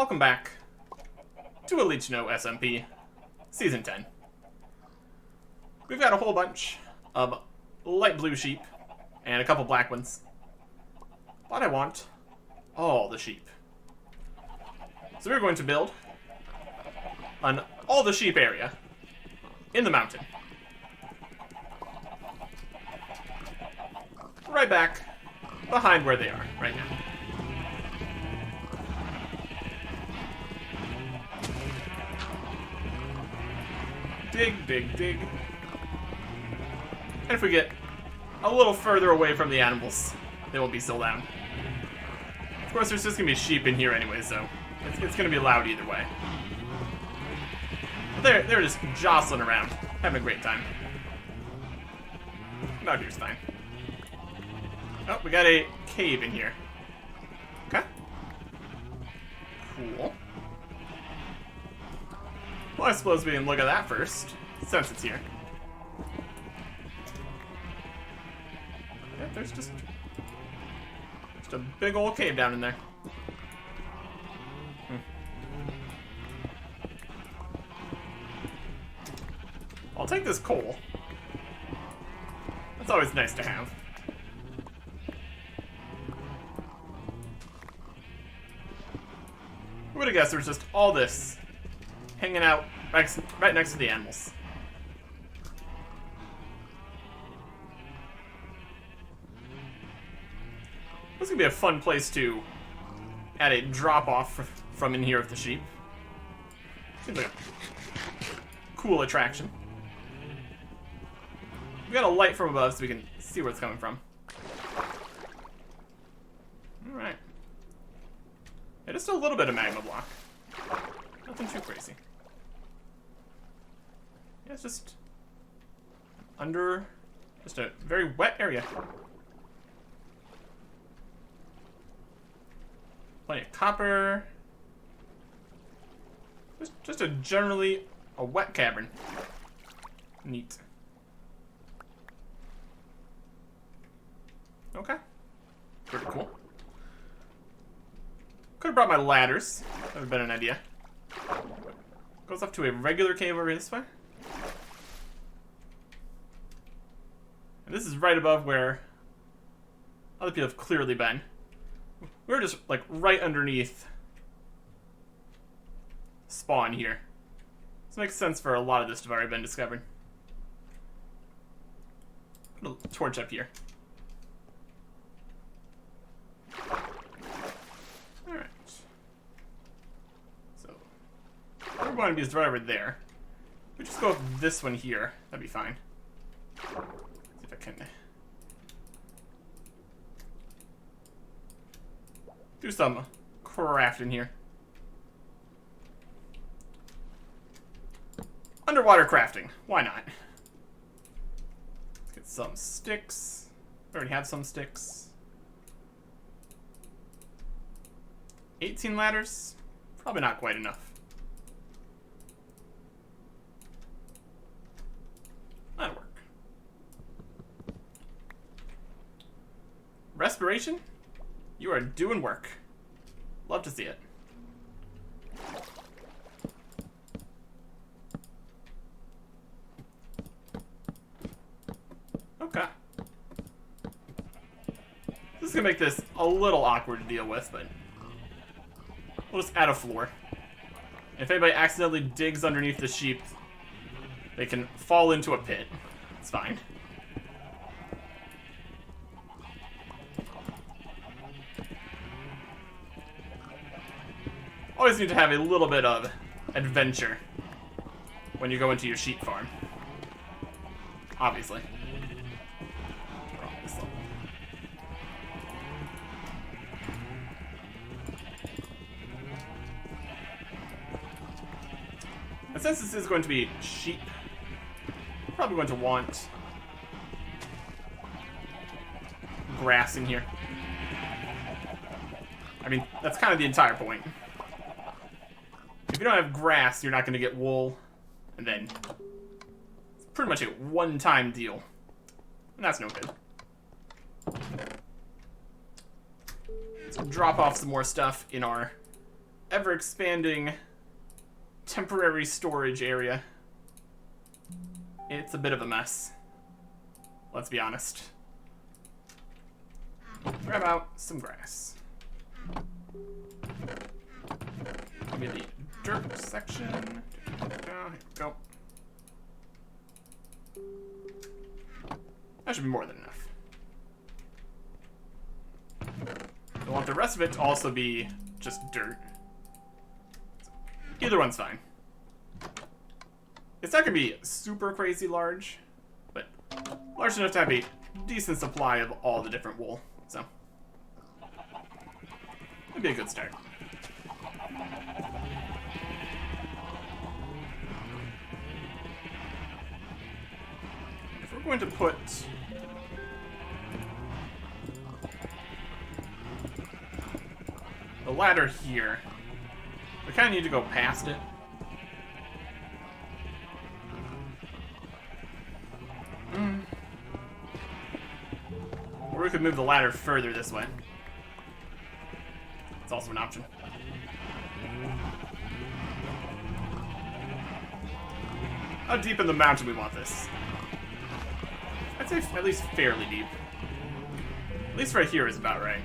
welcome back to Otlichno SMP, Season 10. We've got a whole bunch of light blue sheep and a couple black ones, but I want all the sheep. So we're going to build an all the sheep area in the mountain. Right back behind where they are right now. Dig, dig, dig. And if we get a little further away from the animals, they won't be still down. Of course, there's just gonna be sheep in here anyway, so it's gonna be loud either way. But they're just jostling around, having a great time. Out here's fine. Oh, we got a cave in here. Okay. Cool. Well, I suppose we can look at that first, since it's here. Yeah, there's just a big old cave down in there. I'll take this coal. That's always nice to have. Who would have guessed there's just all this hanging out right next to the animals? This is gonna be a fun place to add a drop-off from in here of the sheep. Seems like a cool attraction. We got a light from above so we can see where it's coming from. Alright. Yeah, just a little bit of magma block. Nothing too crazy. Yeah, it's just under just a very wet area. Plenty of copper. Just a generally a wet cavern. Neat. Okay. Pretty cool. Could have brought my ladders. That would have been an idea. Goes up to a regular cave over this way. And this is right above where other people have clearly been. We're just like right underneath spawn here. This makes sense for a lot of this to have already been discovered. Put a torch up here. Alright. So, where we want to be is right over there. We just go with this one here. That'd be fine. See if I can do some crafting here. Underwater crafting. Why not? Let's get some sticks. We already have some sticks. 18 ladders? Probably not quite enough. That'll work. Respiration? You are doing work. Love to see it. Okay. This is gonna make this a little awkward to deal with, but we'll just add a floor. If anybody accidentally digs underneath the sheep, they can fall into a pit. It's fine. Always need to have a little bit of adventure when you go into your sheep farm. Obviously. And since this is going to be sheep, I'm probably going to want grass in here. I mean, that's kind of the entire point. If you don't have grass, you're not going to get wool, and then it's pretty much a one-time deal. And that's no good. Let's drop off some more stuff in our ever-expanding temporary storage area. It's a bit of a mess. Let's be honest. Grab out some grass. Give me the dirt section. Here we go. That should be more than enough. I want the rest of it to also be just dirt. Either one's fine. It's not gonna be super crazy large, but large enough to have a decent supply of all the different wool. So, it'd be a good start. If we're going to put the ladder here, we kind of need to go past it. Or we could move the ladder further this way. It's also an option. How deep in the mountain we want this? I'd say at least fairly deep. At least right here is about right.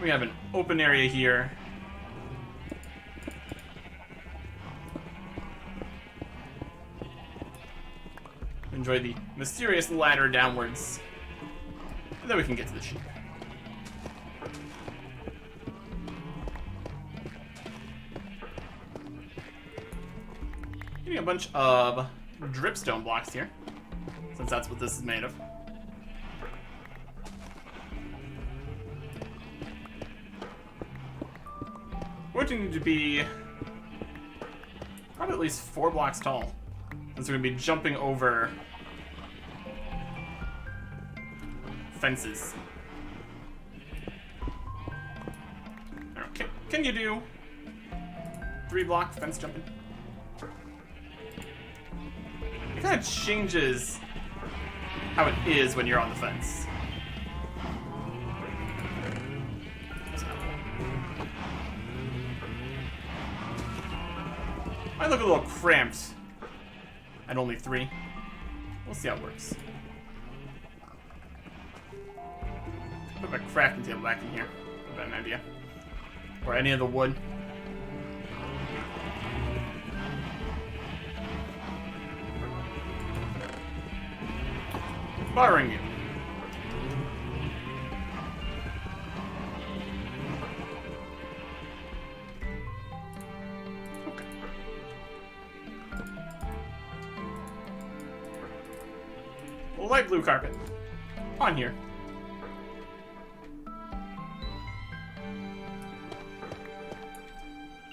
We have an open area here. Enjoy the mysterious ladder downwards. And then we can get to the sheep. Getting a bunch of dripstone blocks here, since that's what this is made of. We're going to need to be probably at least 4 blocks tall, since we're going to be jumping over fences. Okay, can you do 3-block fence jumping? It kind of changes how it is when you're on the fence. Might look a little cramped at only 3. We'll see how it works. Put my crafting table back in here. I've got an idea. Or any of the wood. Borrowing you. Okay. A light blue carpet. On here.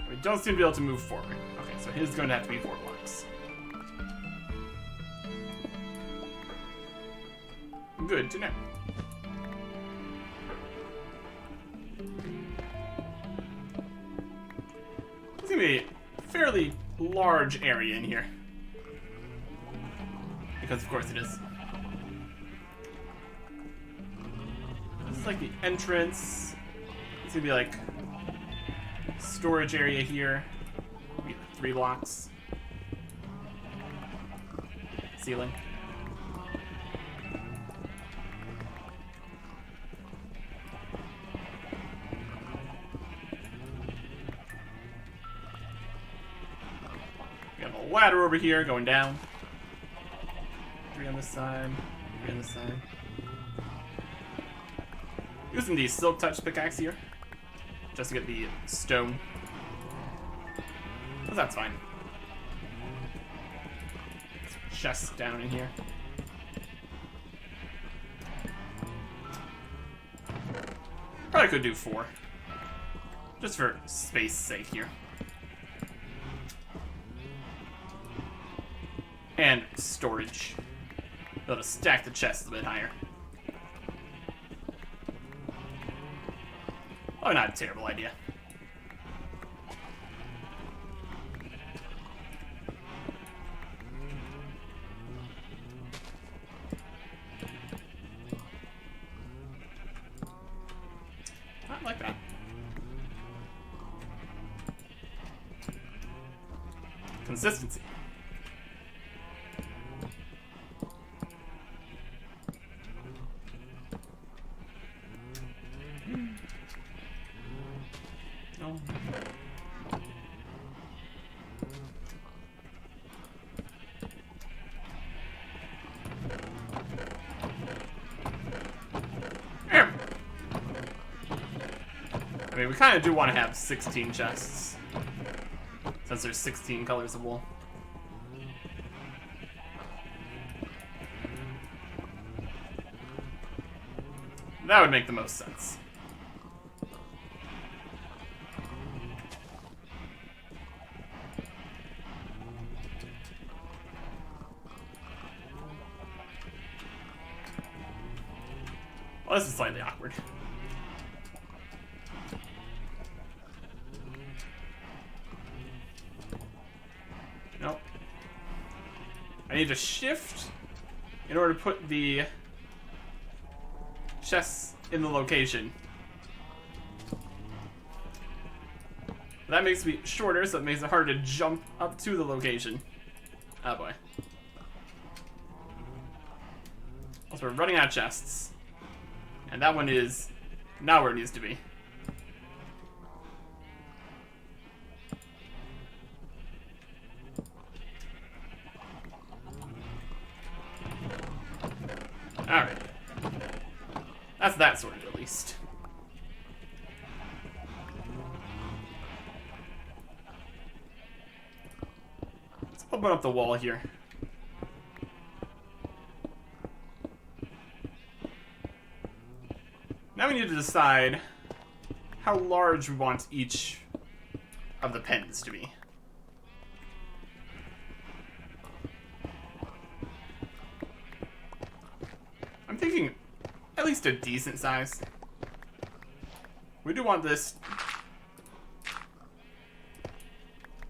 We don't seem to be able to move forward. Okay, so his is going to have to be 4 blocks. Good to know. It's gonna be a fairly large area in here. Because of course it is. This is like the entrance. It's gonna be like storage area here. Maybe 3 blocks. Ceiling. We have a ladder over here going down. 3 on this side, 3 on this side. Using the silk touch pickaxe here, just to get the stone. But that's fine. Chest down in here. Probably could do 4. Just for space sake here. And storage. Be able to stack the chests a bit higher. Oh, not a terrible idea. I like that. Consistency. No. I mean, we kind of do want to have 16 chests, since there's 16 colors of wool. That would make the most sense. Well, this is slightly awkward. Nope. I need to shift in order to put the chests in the location. That makes me shorter, so it makes it harder to jump up to the location. Oh boy. Also, we're running out of chests. And that one is not where it needs to be. Alright. That's that sorted, at least. Let's open up the wall here. Now we need to decide how large we want each of the pens to be. I'm thinking at least a decent size. We do want this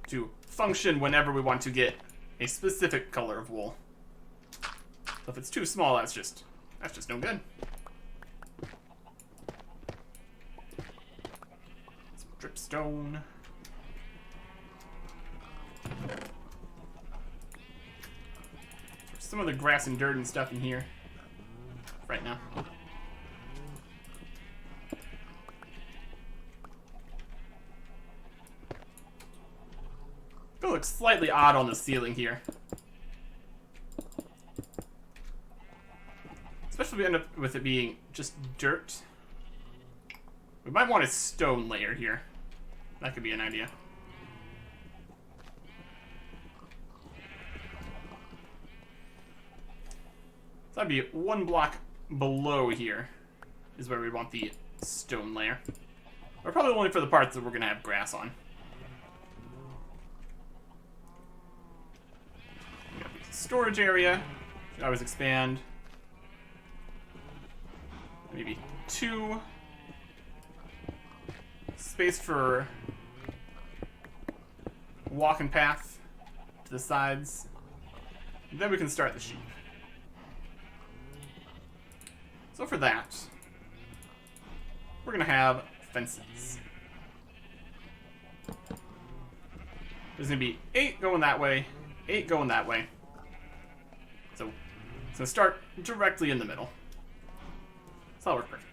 to function whenever we want to get a specific color of wool. So if it's too small, that's just no good. Dripstone. Some of the grass and dirt and stuff in here right now. It looks slightly odd on the ceiling here. Especially if we end up with it being just dirt. We might want a stone layer here. That could be an idea. So that'd be one block below here is where we want the stone layer. Or probably only for the parts that we're going to have grass on. We got the storage area. Should always expand. Maybe 2. Space for walking path to the sides. And then we can start the sheep. So for that, we're gonna have fences. There's gonna be 8 going that way, 8 going that way. So it's gonna start directly in the middle. So that'll work perfectly.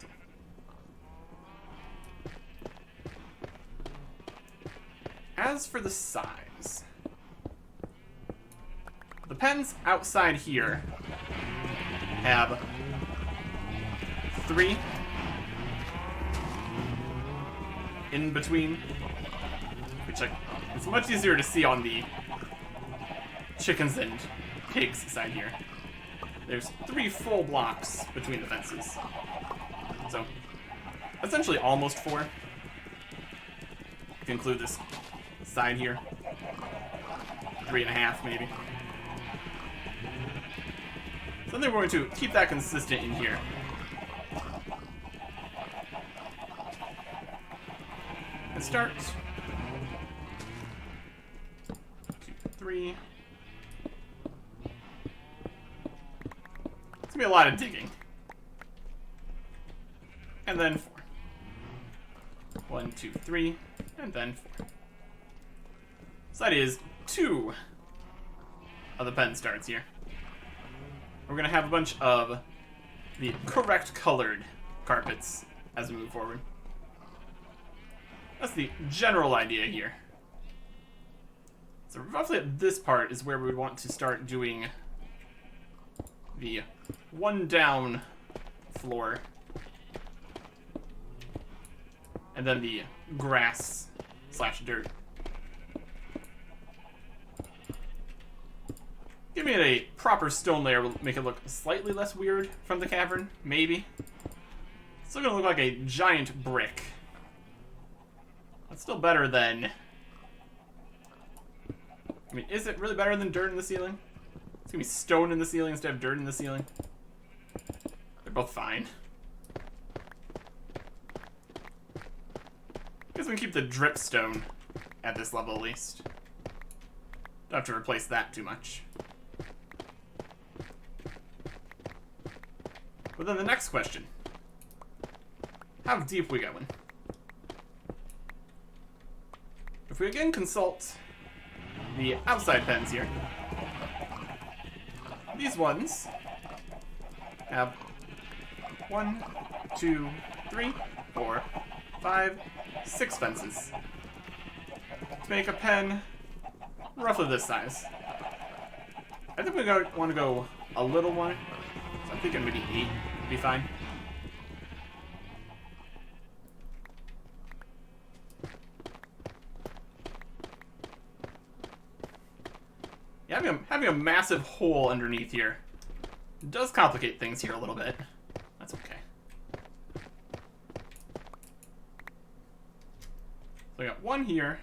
As for the size, the pens outside here have 3 in between, which it's much easier to see on the chickens and pigs side here. There's 3 full blocks between the fences, so essentially almost 4. If you include this side here, 3.5 maybe. So then we're going to keep that consistent in here. And start 2, 3. It's gonna be a lot of digging. And then 4. 1, 2, 3, and then 4. So that is 2 of the pen starts here. We're going to have a bunch of the correct colored carpets as we move forward. That's the general idea here. So roughly at this part is where we want to start doing the one down floor. And then the grass / dirt. Giving it a proper stone layer will make it look slightly less weird from the cavern, maybe. It's still gonna look like a giant brick. That's still better than... I mean, is it really better than dirt in the ceiling? It's gonna be stone in the ceiling instead of dirt in the ceiling. They're both fine. I guess we can keep the dripstone at this level at least. Don't have to replace that too much. But then the next question. How deep we going? If we again consult the outside pens here, these ones have 1, 2, 3, 4, 5, 6 fences to make a pen roughly this size. I think we want to go a little more, so I'm thinking maybe 8 would be fine. Yeah, having a massive hole underneath here does complicate things here a little bit. That's okay. So I got 1 here,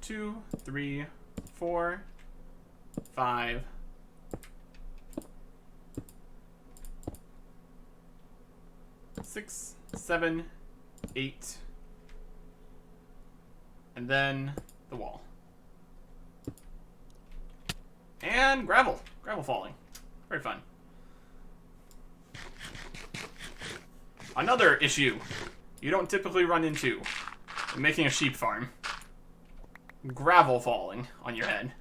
2, 3, 4, 5, 6, 7, 8, and then the wall. And gravel. Gravel falling. Very fun. Another issue you don't typically run into when making a sheep farm. Gravel falling on your head.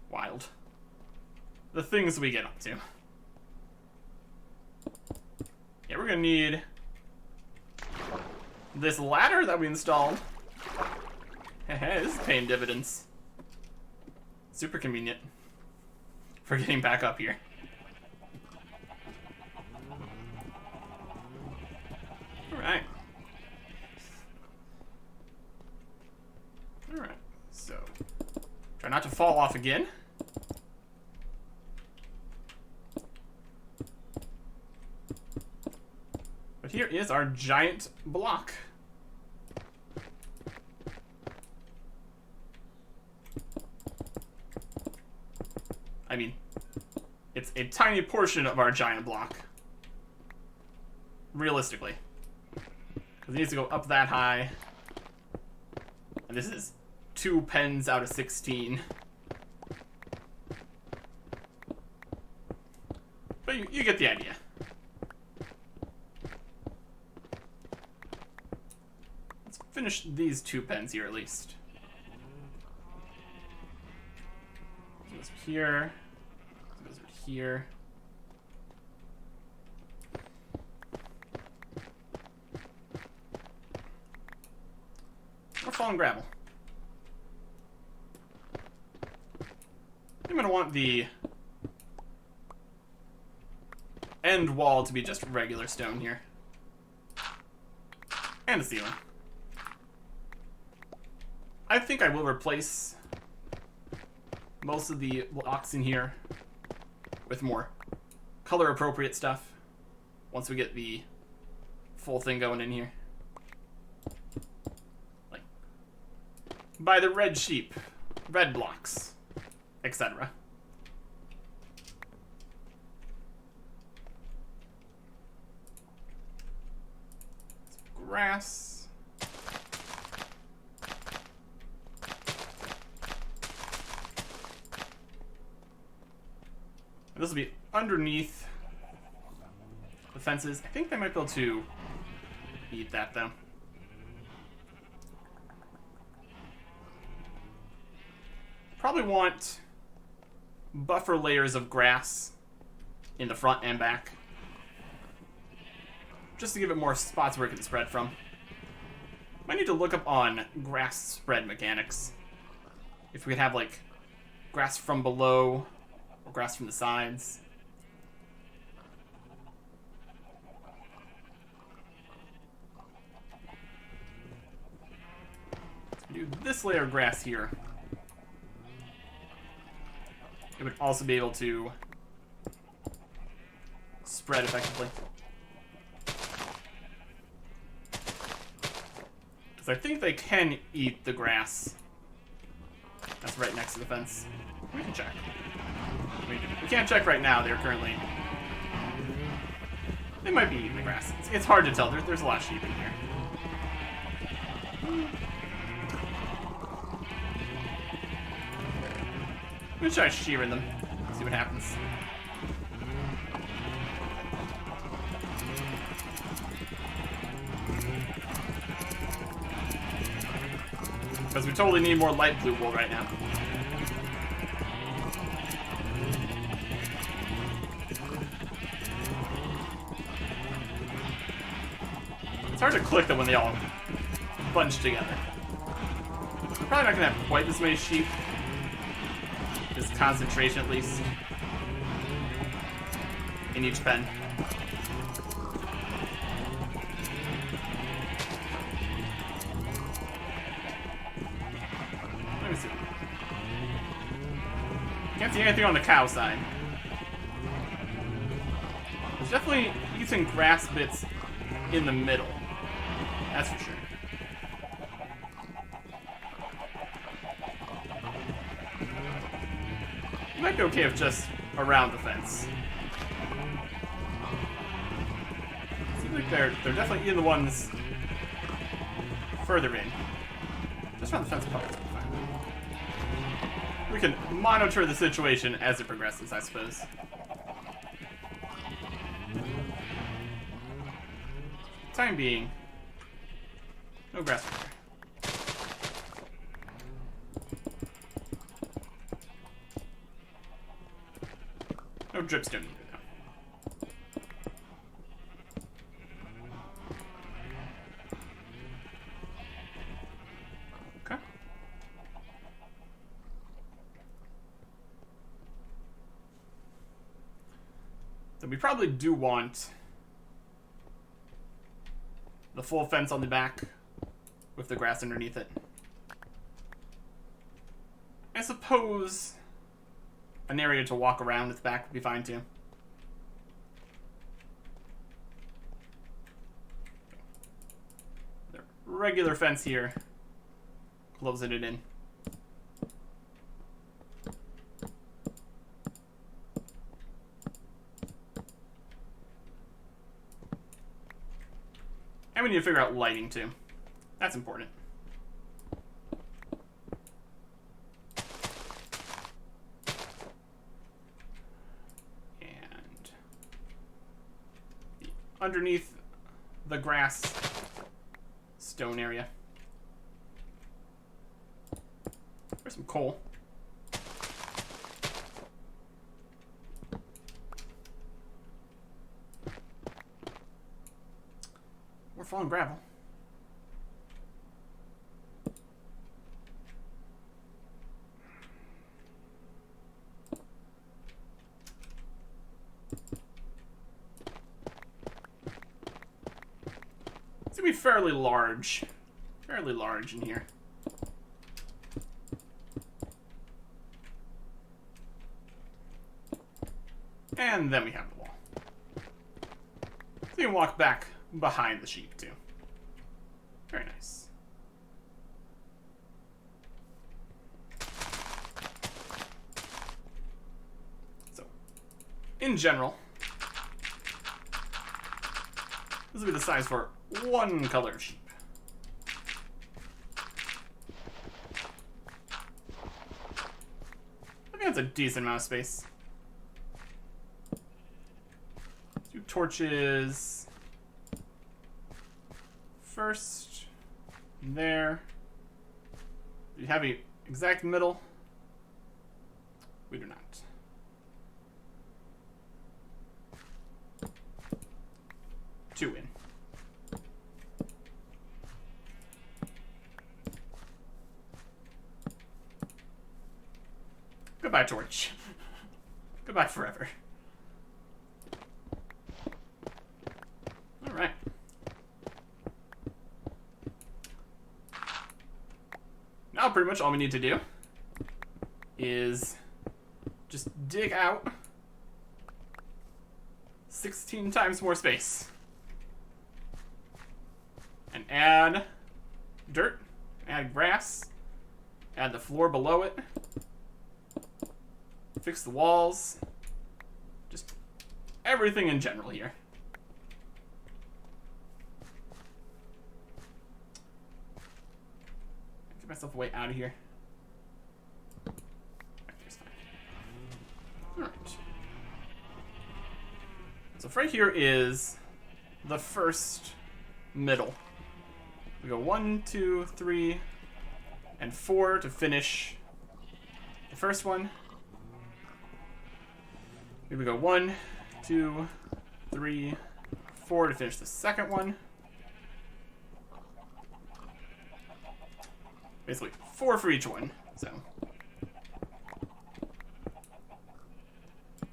Wild. The things we get up to. Yeah, we're gonna need this ladder that we installed. Hey, this is paying dividends. Super convenient for getting back up here. Alright. Alright, so try not to fall off again. But here is our giant block. I mean, it's a tiny portion of our giant block. Realistically. Because it needs to go up that high. And this is 2 pens out of 16. But you get the idea. Let's finish these 2 pens here at least. Goes here. Goes here. More fallen gravel. I'm gonna want the end wall to be just regular stone here. And the ceiling. I think I will replace most of the blocks in here with more color appropriate stuff once we get the full thing going in here. Like, by the red sheep, red blocks, etc. Grass. This will be underneath the fences. I think they might be able to eat that, though. Probably want buffer layers of grass in the front and back, just to give it more spots where it can spread from. Might need to look up on grass spread mechanics. If we could have, like, grass from below or grass from the sides. Do this layer of grass here. It would also be able to spread effectively. Because I think they can eat the grass that's right next to the fence. We can check. We can't check right now. They're currently... They might be eating the grass. It's hard to tell. There's a lot of sheep in here. I'm gonna try shearing them. See what happens. Because we totally need more light blue wool right now. It's hard to click them when they all bunch together. We're probably not gonna have quite this many sheep. This concentration, at least, in each pen. Let me see. Can't see anything on the cow side. There's definitely using grass bits in the middle. That's for sure. It might be okay if just around the fence. Seems like they're definitely eating the ones further in. Just around the fence probably fine. We can monitor the situation as it progresses, I suppose. Time being, no grass right there. No dripstone either, though. Okay. So we probably do want the full fence on the back with the grass underneath it. I suppose an area to walk around at the back would be fine too. The regular fence here, closing it in. And we need to figure out lighting too. That's important. Underneath the grass stone area. There's some coal. We're falling gravel. Be fairly large in here. And then we have the wall. So you can walk back behind the sheep too. Very nice. So, in general, this will be the size for one color sheep. I think that's a decent amount of space. 2 torches. first. There. Do you have a exact middle? We do not. Two in. Goodbye, torch. Goodbye forever. All right. Now pretty much all we need to do is just dig out 16 times more space. And add dirt, add grass, add the floor below it, fix the walls, just everything in general here. Get myself way out of here. Alright. So right here is the first middle. We go 1, 2, 3, and 4 to finish the first one. Here we go 1, 2, 3, 4 to finish the second one. Basically 4 for each one. So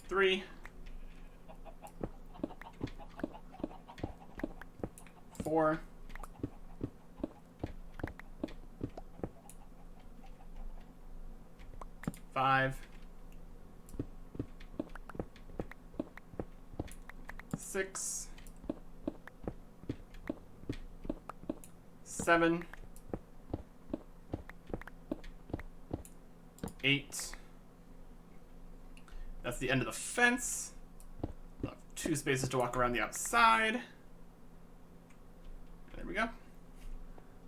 3, 4, 5, 6, 7, 8. That's the end of the fence. We'll have 2 spaces to walk around the outside. There we go.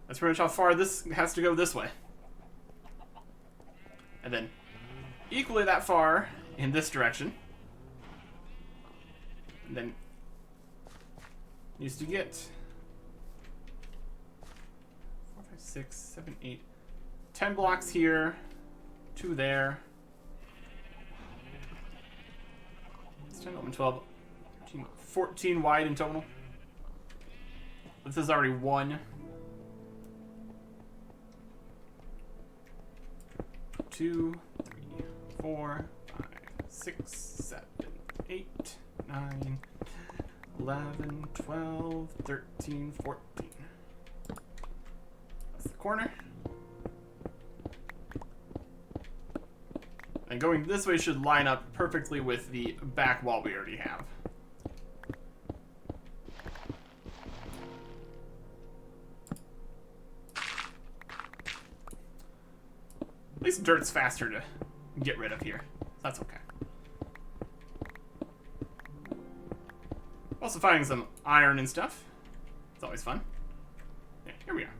That's pretty much how far this has to go this way. And then equally that far in this direction. And then needs to get 4, 5, 6, 7, 8, 10 blocks here, 2 there. It's 10, 11, 12, 13, 14 wide in total. This is already 1. 2, 3, 4, 5, 6, 7, 8, 9, 11, 12, 13, 14. That's the corner. And going this way should line up perfectly with the back wall we already have. At least dirt's faster to get rid of here. That's okay. Also finding some iron and stuff. It's always fun. Yeah, here we are.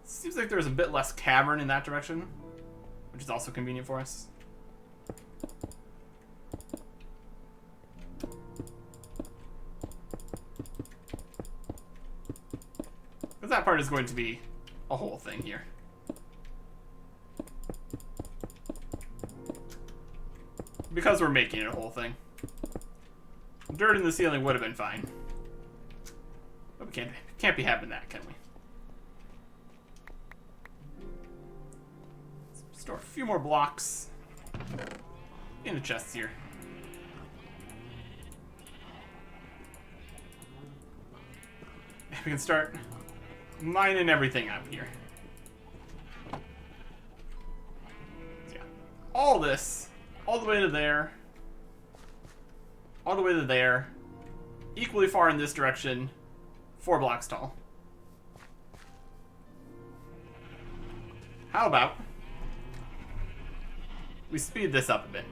Seems like there's a bit less cavern in that direction, which is also convenient for us. But that part is going to be a whole thing here. Because we're making it a whole thing. Dirt in the ceiling would have been fine. But we can't be having that, can we? Let's store a few more blocks in the chests here. We can start mining everything up here. So yeah, all this, all the way to there, all the way to there, equally far in this direction, 4 blocks tall. How about we speed this up a bit?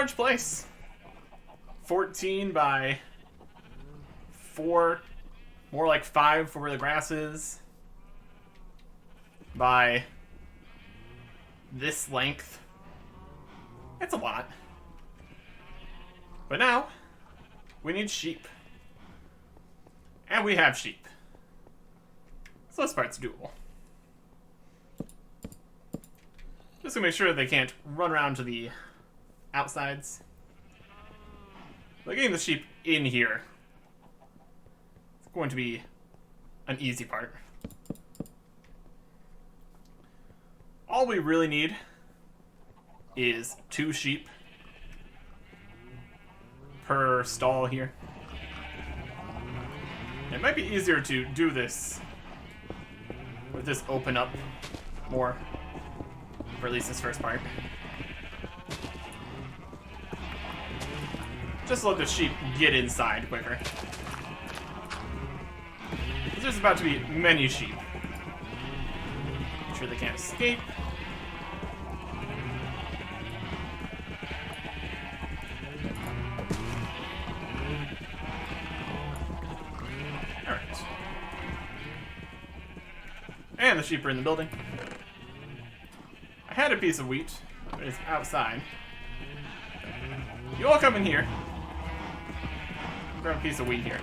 large place. 14 by 4, more like 5 for where the grass is. By this length. It's a lot. But now, we need sheep. And we have sheep. So this part's doable. Just to make sure they can't run around to the outsides. But getting the sheep in here is going to be an easy part. All we really need is 2 sheep per stall here. It might be easier to do this with this open up more, for at least this first part. Just let the sheep get inside quicker. There's about to be many sheep. Make sure they can't escape. Alright. And the sheep are in the building. I had a piece of wheat, but it's outside. You all come in here. Grab a piece of wheat here.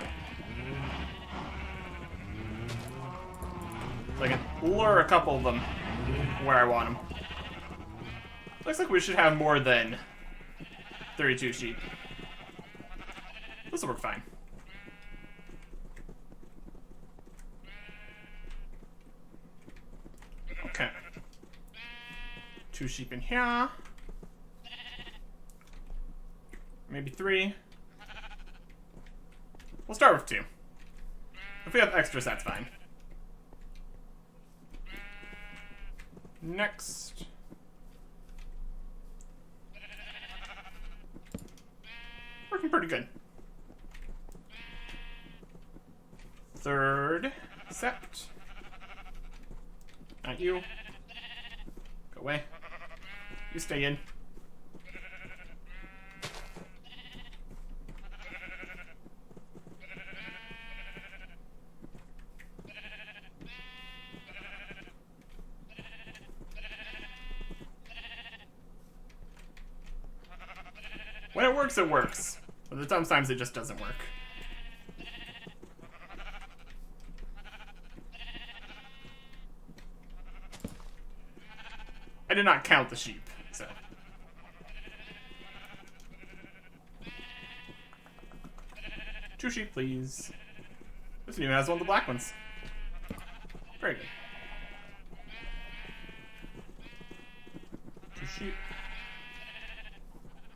So I can lure a couple of them where I want them. Looks like we should have more than 32 sheep. This will work fine. Okay. 2 sheep in here. Maybe 3. We'll start with 2. If we have extras, that's fine. Next. Working pretty good. 3rd set. Not you. Go away. You stay in. When it works, it works. But sometimes it just doesn't work. I did not count the sheep, so. Two sheep, please. This one even has one of the black ones. Very good. 2 sheep.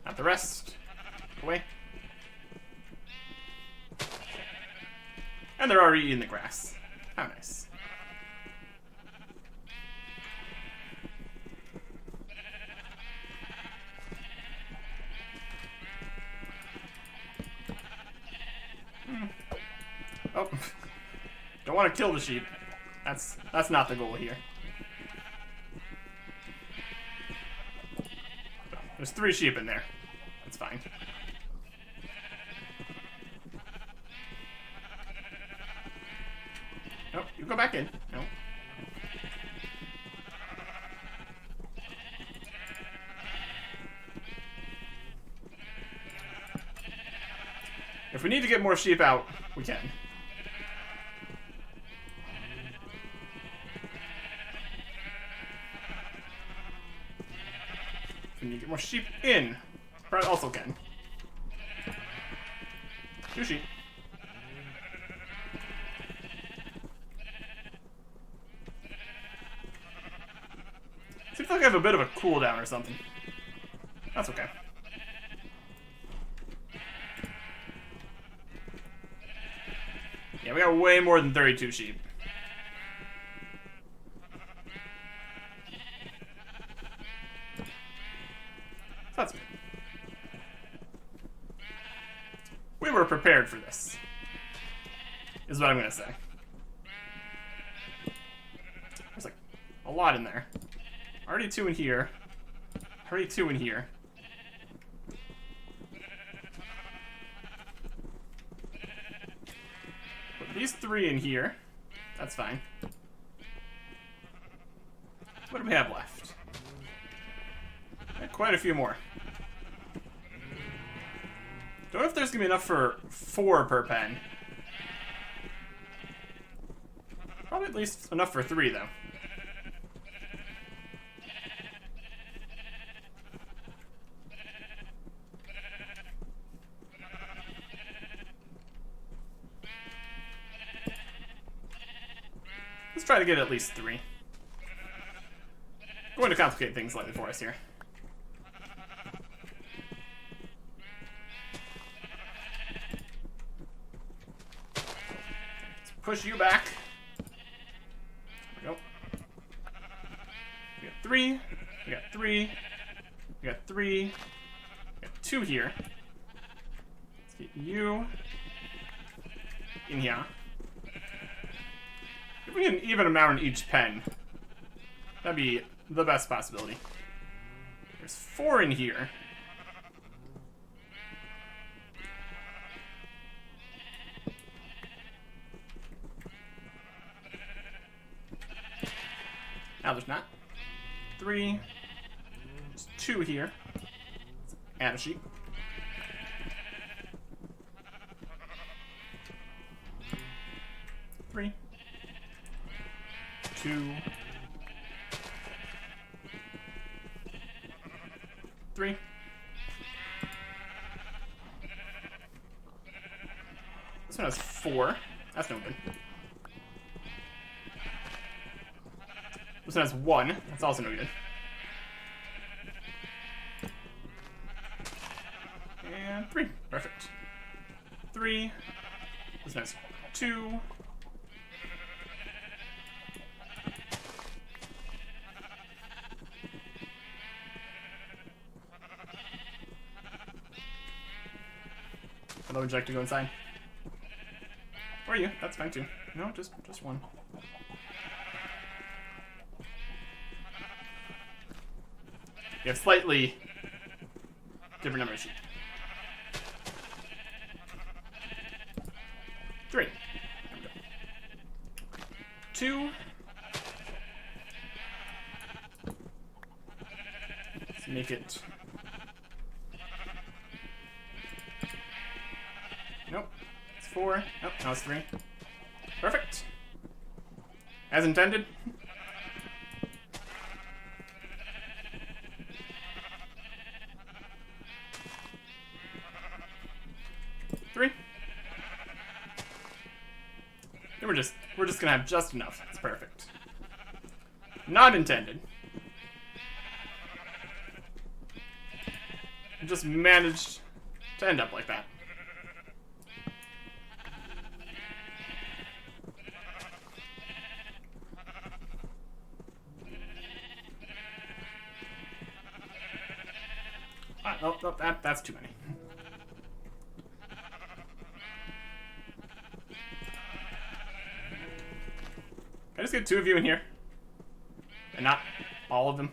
Not the rest. Away. And they're already eating the grass. How nice. Oh. Don't want to kill the sheep. That's not the goal here. There's 3 sheep in there. That's fine. Nope, you go back in. No. If we need to get more sheep out, we can. If we need to get more sheep in, probably also can. 2 sheep. Seems like I have a bit of a cooldown or something. That's okay. Yeah, we got way more than 32 sheep. That's good. We were prepared for this, is what I'm gonna say. There's like a lot in there. Already 2 in here. Already 2 in here. These 3 in here. That's fine. What do we have left? Quite a few more. Don't know if there's gonna be enough for 4 per pen. Probably at least enough for 3, though. Let's try to get at least 3. Going to complicate things slightly for us here. Let's push you back. There we go. We got 3. We got 3. We got 3. We got 2 here. Let's get you in here. If we get an even amount in each pen, that'd be the best possibility. There's 4 in here. Now there's not. 3. There's 2 here. Let's add a sheet. 3. 2. 3. This one has 4. That's no good. This one has 1. That's also no good. And 3. Perfect. 3. This one has 2. Hello, would you like to go inside? Or you? That's fine too. No, just 1. You have slightly different number of sheep. 3. There we go. 2. Let's make it. Nope. It's 4. Nope. Now it's 3. Perfect. As intended. Then we're just gonna have just enough. That's perfect. Not intended. We just managed to end up like that. Nope, that's too many. Can I just get 2 of you in here? And not all of them?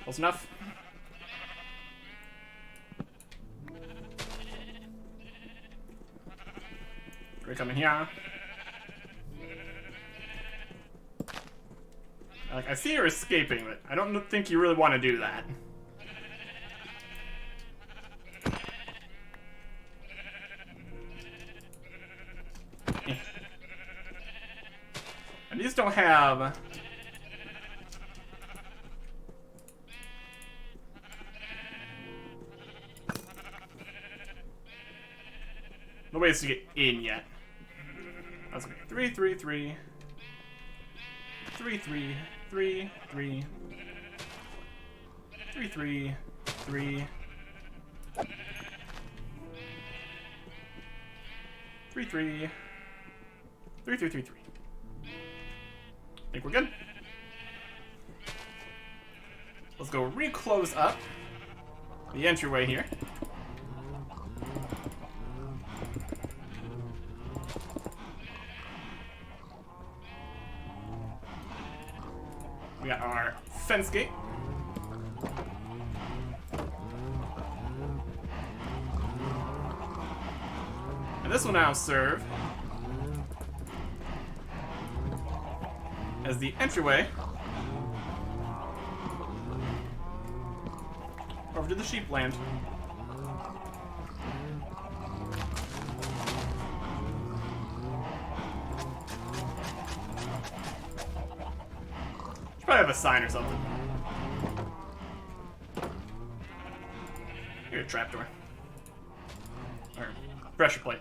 Close enough? Are we coming here? Like, I see you're escaping, but I don't think you really want to do that. And these don't have... no ways to get in yet. That's okay. 3, 3, 3. 3, 3, 3, 3. 3, 3, 3. 3, 3. 3, 3, 3, 3. I think we're good. Let's go reclose up the entryway here. We got our fence gate. this will now serve as the entryway over to the sheep land. Should probably have a sign or something. Here, a trapdoor. Or pressure plate.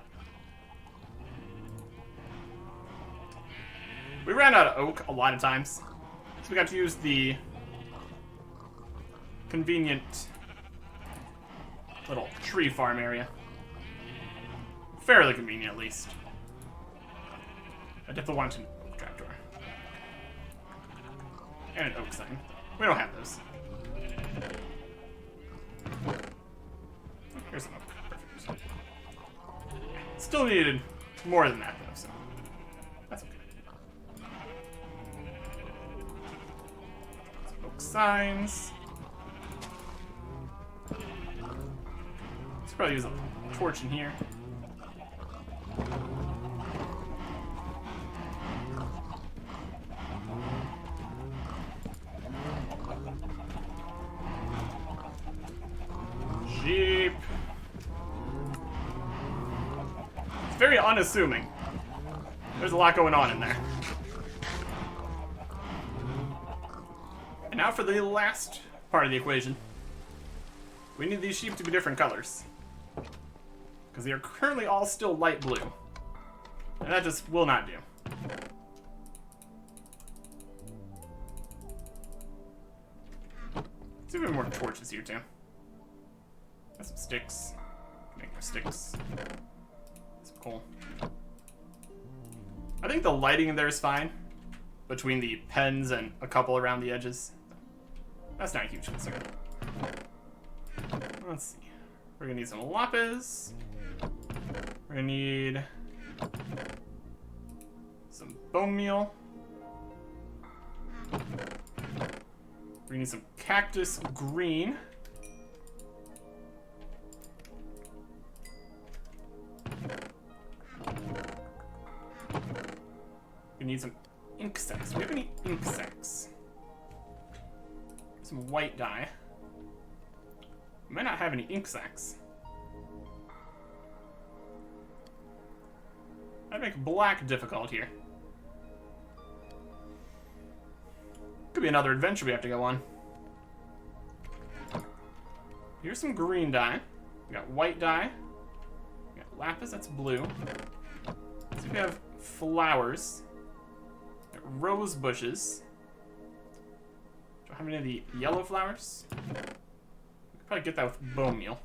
We ran out of oak a lot of times, so we got to use the convenient little tree farm area. Fairly convenient, at least. I definitely wanted an oak trapdoor. And an oak sign. We don't have those. Here's some oak. Perfect. Still needed more than that, though, so that's okay. Some oak signs. Let's probably use a torch in here. Sheep. It's very unassuming. There's a lot going on in there. And now for the last part of the equation. We need these sheep to be different colors. Because they are currently all still light blue. And that just will not do. Let's do more torches here too. Got some sticks. Make more sticks. Some coal. I think the lighting in there is fine. Between the pens and a couple around the edges. That's not a huge concern. Let's see. We're gonna need some lapis. We're gonna need some bone meal. We're gonna need some cactus green. We need some ink sacs. Do we have any ink sacs? Some white dye. We might not have any ink sacs. That'd make black difficult here. Could be another adventure we have to go on. Here's some green dye. We got white dye. We got lapis, that's blue. Let's see if we have flowers. We got rose bushes. Do I have any of the yellow flowers? We could probably get that with bone meal.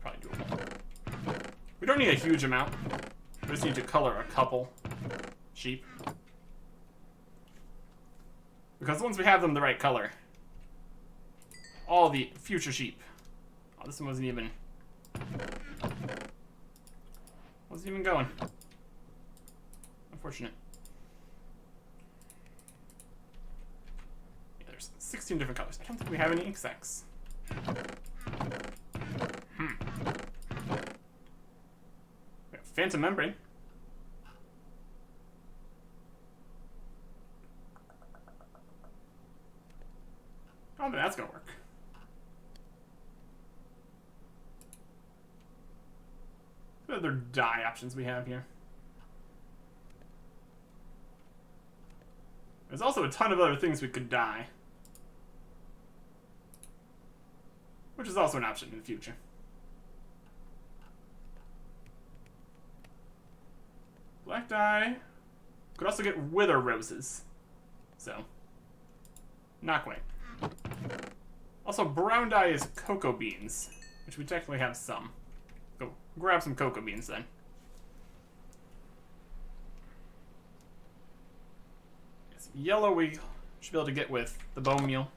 Probably doable. We don't need a huge amount. We just need to color a couple sheep. Because once we have them the right color, all the future sheep. Oh, this one wasn't even going. Unfortunate. Yeah, there's 16 different colors. I don't think we have any ink sacs. We have phantom membrane. I don't think that's gonna work. What other dye options we have here? There's also a ton of other things we could dye, which is also an option in the future. Black dye. Could also get wither roses. So, not quite. Also, brown dye is cocoa beans, which we technically have some. Go grab some cocoa beans then. Yes, yellow we should be able to get with the bone meal.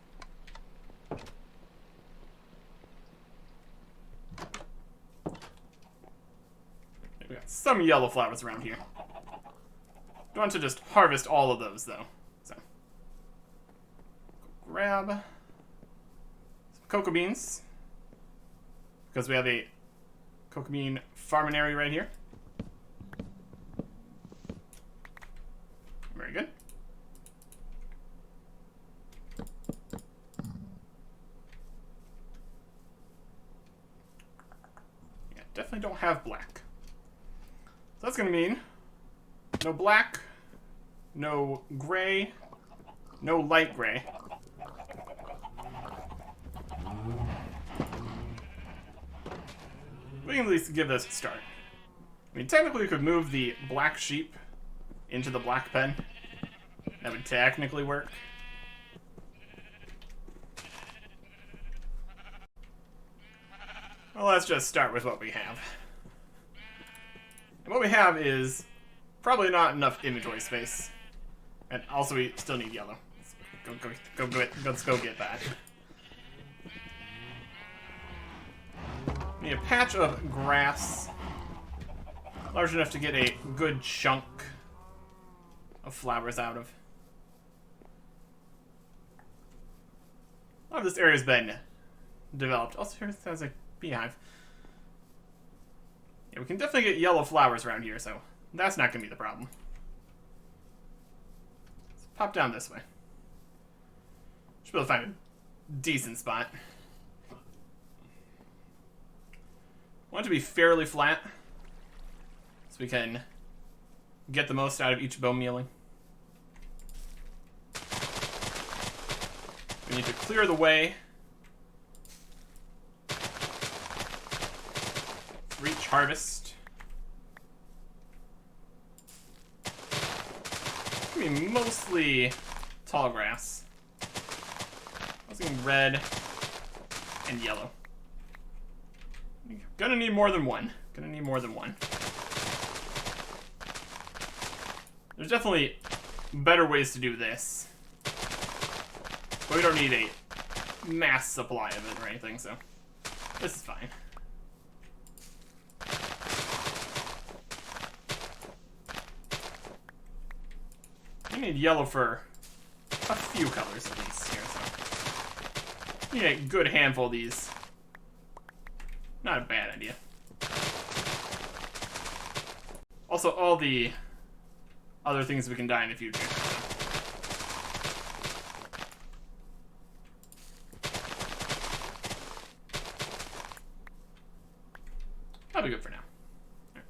We got some yellow flowers around here. Don't want to just harvest all of those though. So grab some cocoa beans because we have a Cocobean farming area right here. Very good. Yeah, definitely don't have black. So that's going to mean no black, no gray, no light gray. We can at least give this a start. I mean, technically we could move the black sheep into the black pen. That would technically work. Well, let's just start with what we have. And what we have is probably not enough inventory space. And also we still need yellow. Let's go get that. We need a patch of grass large enough to get a good chunk of flowers out of. A lot of this area's been developed. Also, here it sounds like beehive. Yeah, we can definitely get yellow flowers around here, so that's not going to be the problem. Let's pop down this way. Should be able to find a decent spot. Want it to be fairly flat, so we can get the most out of each bone mealing. We need to clear the way for each harvest. It's gonna be mostly tall grass. Mostly red and yellow. Gonna need more than one. Gonna need more than one. There's definitely better ways to do this. But we don't need a mass supply of it or anything, so this is fine. We need yellow for a few colors at least here, so we need a good handful of these. Not a bad idea. Also, all the other things we can dye in the future. That'll be good for now. Right.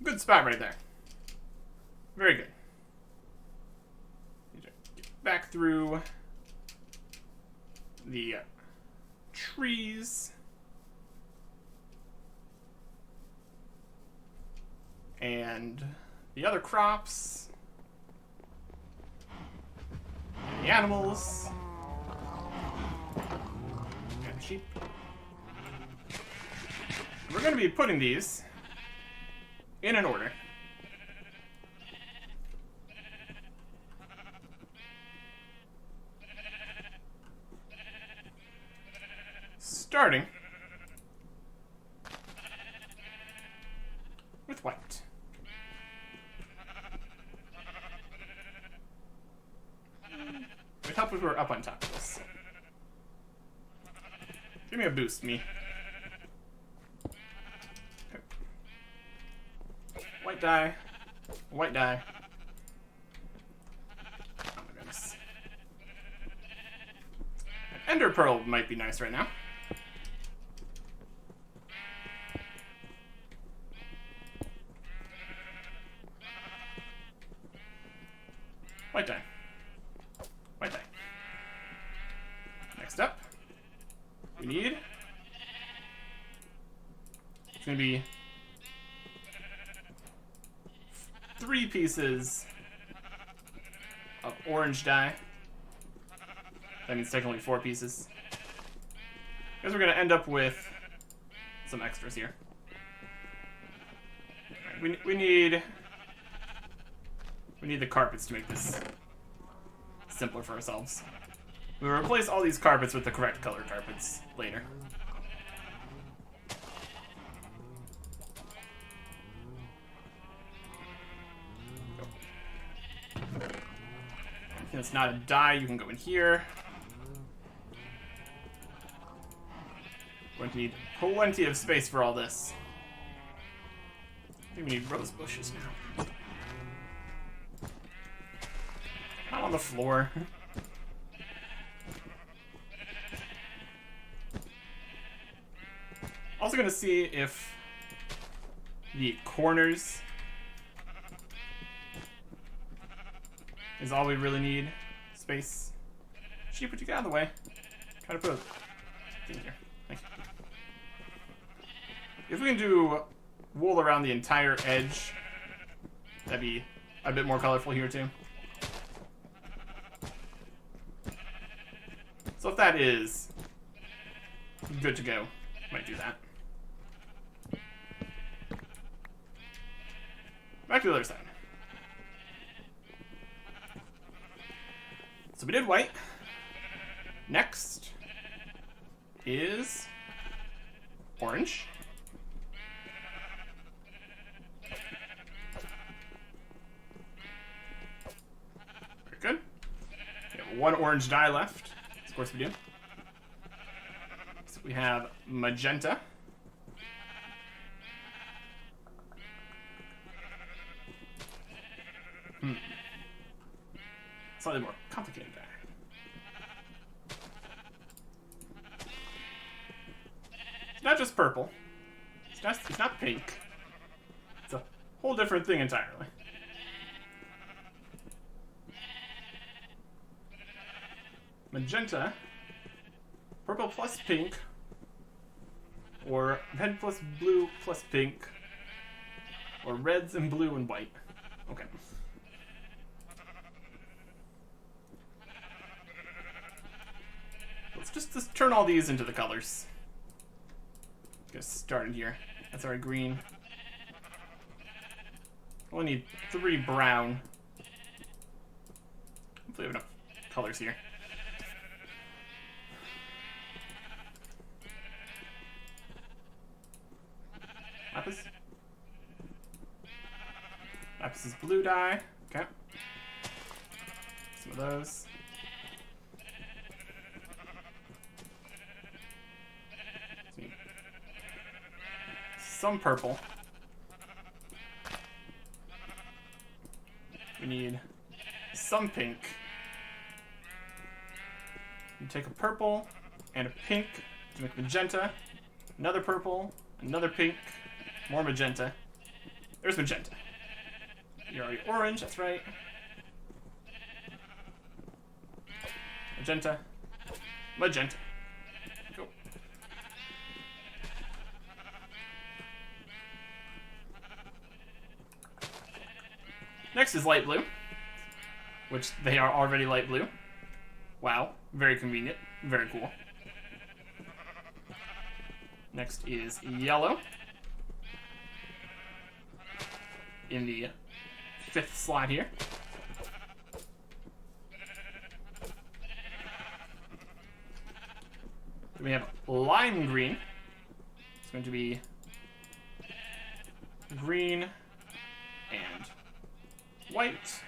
Good spot right there. Very good. Need to get back through the trees and the other crops and the animals and the sheep. We're going to be putting these in an order. Starting with white. It'd help if we were up on top of this. Give me a boost, me. White dye. White dye. Oh my goodness. An ender pearl might be nice right now. White dye. White dye. Next up, we need, it's going to be 3 pieces of orange dye. That means technically 4 pieces. Because we're going to end up with some extras here. Right, we need the carpets to make this simpler for ourselves. We'll replace all these carpets with the correct color carpets later. If it's not a dye, you can go in here. going to need plenty of space for all this. I think we need rose bushes now. Not on the floor. Also gonna see if the corners is all we really need. Space. Sheep, would you get out of the way? Try to put a thing here. Thank you. If we can do wool around the entire edge, that'd be a bit more colorful here too. So if that is good to go, might do that. Back to the other side. So we did white. Next is orange. Very good. We have one orange dye left. Of course we do. So we have magenta. Slightly more complicated dye. It's not just purple. It's not pink. It's a whole different thing entirely. Magenta, purple plus pink, or red plus blue plus pink, or reds and blue and white. Okay. Let's just turn all these into the colors. Get started here. That's our green. We'll need 3 brown. Hopefully we have enough colors here. Lapis. Lapis is blue dye. Okay. Some of those. Some purple. We need some pink. You take a purple and a pink to make magenta. Another purple, another pink, more magenta. There's magenta. You're already orange, that's right. Magenta. Magenta. Go. Next is light blue, which they are already light blue. Wow, very convenient, very cool. Next is yellow in the 5th slot here. Then we have lime green. It's going to be green and white.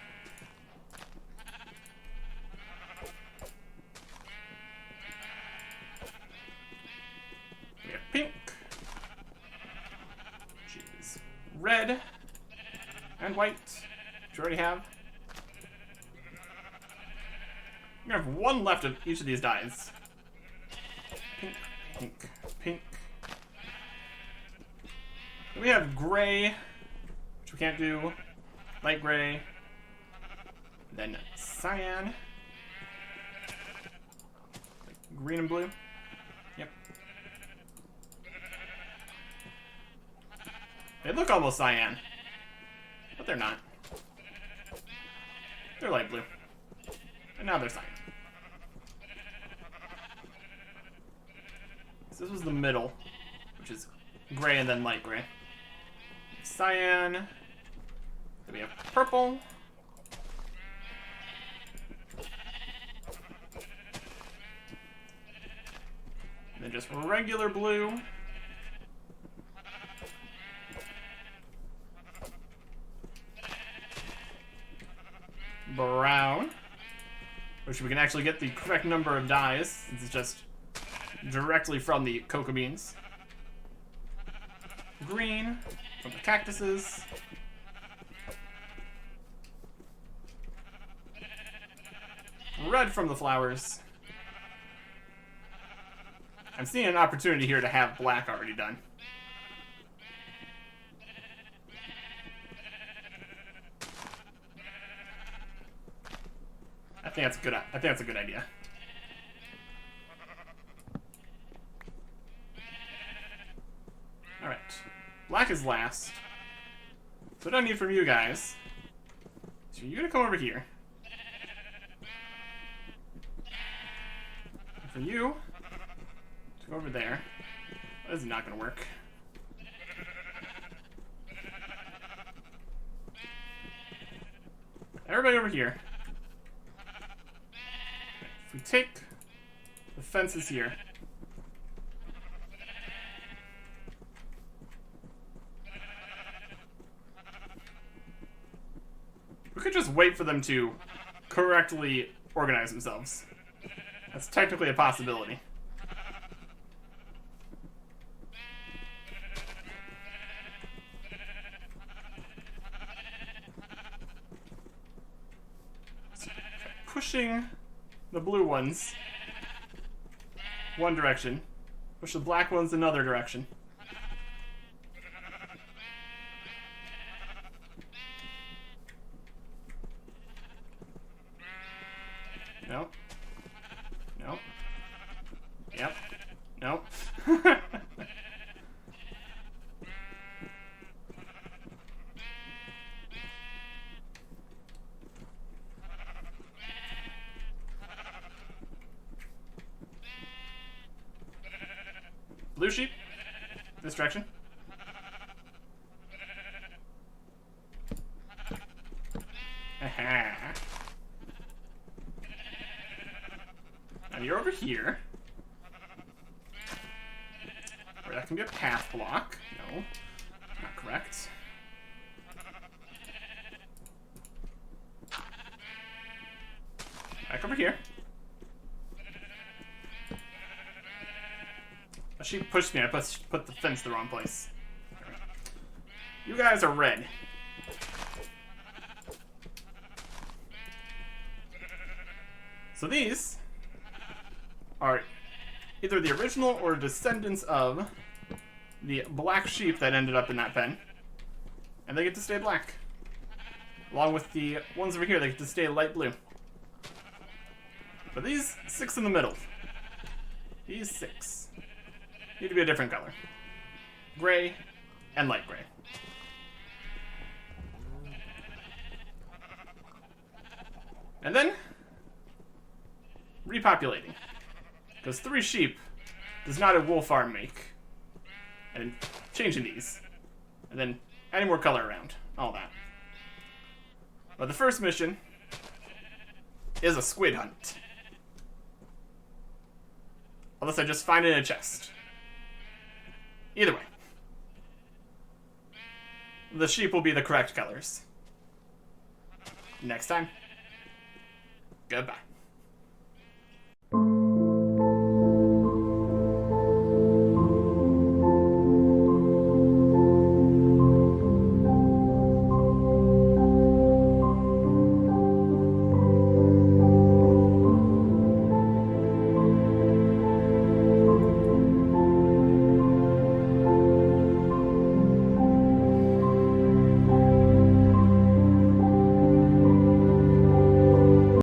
We have pink, which is red and white, which we already have. We're gonna have one left of each of these dyes. Pink, pink, pink. Then we have gray, which we can't do. Light gray. Then cyan. Green and blue. Yep. They look almost cyan, but they're not. They're light blue. And now they're cyan. So this was the middle, which is gray and then light gray. Cyan. Then we have purple. And then just regular blue. Brown. Which we can actually get the correct number of dyes, since it's just directly from the cocoa beans. Green from the cactuses. Red from the flowers. I'm seeing an opportunity here to have black already done. I think that's a good idea. All right, black is last. So what I need from you guys, so you're gonna come over here. And for you to go over there. This is not gonna work. Everybody over here. If we take the fences here. We could just wait for them to correctly organize themselves. That's technically a possibility. So, pushing the blue ones one direction, push the black ones another direction. No. No. Yep. Nope. Blue sheep. This direction. Aha. Now you're over here. Or that can be a path block. No, not correct. Back over here. A sheep pushed me. I put the fence the wrong place. You guys are red. So these are either the original or descendants of the black sheep that ended up in that pen. And they get to stay black. Along with the ones over here, they get to stay light blue. But these 6 in the middle, these 6, need to be a different color. Gray and light gray. And then, repopulating. Because 3 sheep does not a wool farm make. And changing these. And then adding more color around. All that. But the first mission is a squid hunt. Unless I just find it in a chest. Either way. The sheep will be the correct colors. Next time. Goodbye.